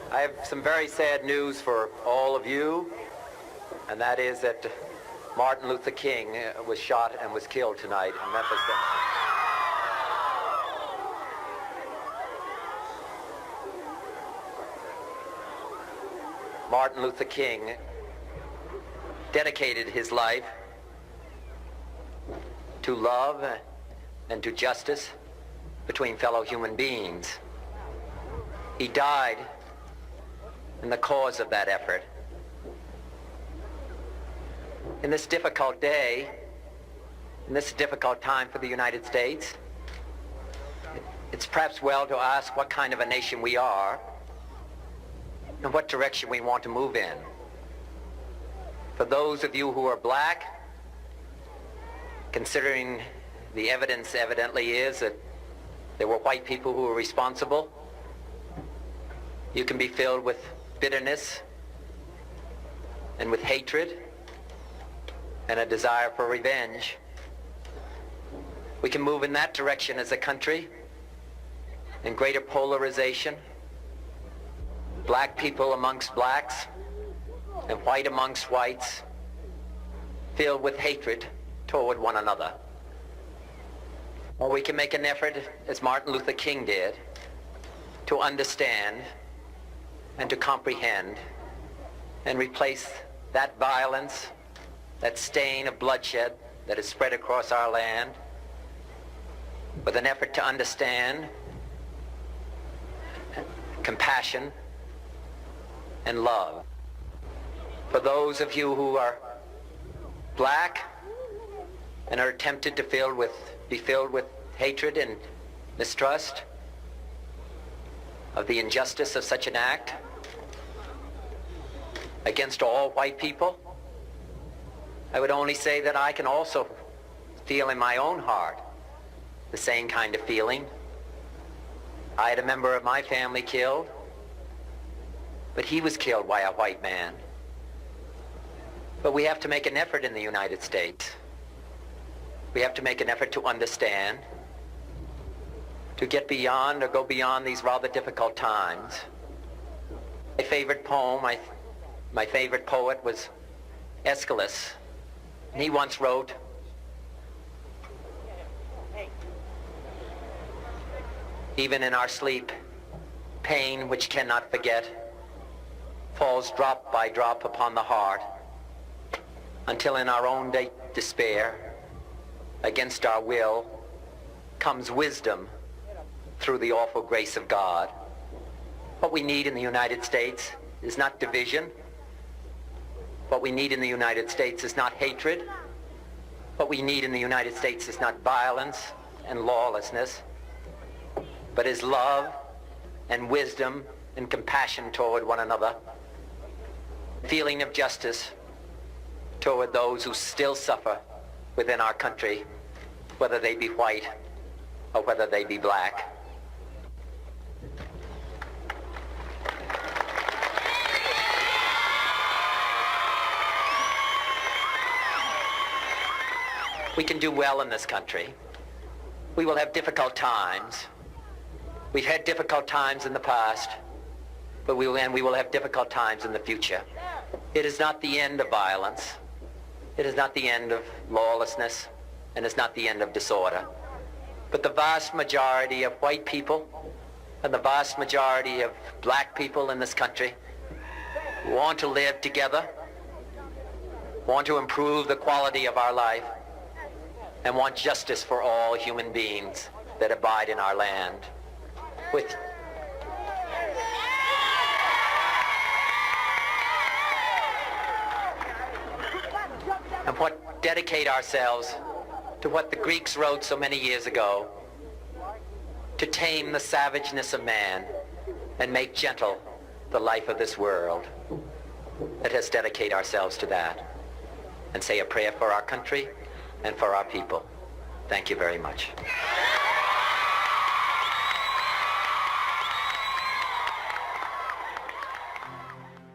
I have some very sad news for all of you, and that is that Martin Luther King was shot and was killed tonight in Memphis. Martin Luther King dedicated his life to love and to justice between fellow human beings. He died in the cause of that effort. In this difficult day, in this difficult time for the United States, it's perhaps well to ask what kind of a nation we are and what direction we want to move in. For those of you who are black, considering the evidence evidently is that there were white people who were responsible, you can be filled with bitterness and with hatred and a desire for revenge. We can move in that direction as a country, in greater polarization, black people amongst blacks and white amongst whites, filled with hatred toward one another. Or we can make an effort, as Martin Luther King did, to understand and to comprehend and replace that violence, that stain of bloodshed that has spread across our land, with an effort to understand compassion and love. For those of you who are black and are tempted to be filled with hatred and mistrust of the injustice of such an act against all white people, I would only say that I can also feel in my own heart the same kind of feeling. I had a member of my family killed, but he was killed by a white man. But we have to make an effort in the United States. We have to make an effort to understand, to get beyond or go beyond these rather difficult times. My favorite poem, my favorite poet was Aeschylus. And he once wrote, "Even in our sleep, pain which cannot forget falls drop by drop upon the heart, until in our own despair, against our will, comes wisdom through the awful grace of God." What we need in the United States is not division. What we need in the United States is not hatred. What we need in the United States is not violence and lawlessness, but is love and wisdom and compassion toward one another, feeling of justice toward those who still suffer within our country, whether they be white or whether they be black. We can do well in this country. We will have difficult times. We've had difficult times in the past, but we will have difficult times in the future. It is not the end of violence. It is not the end of lawlessness, and it's not the end of disorder. But the vast majority of white people and the vast majority of black people in this country want to live together, want to improve the quality of our life, and want justice for all human beings that abide in our land. And dedicate ourselves to what the Greeks wrote so many years ago, to tame the savageness of man and make gentle the life of this world. Let us dedicate ourselves to that and say a prayer for our country and for our people. Thank you very much.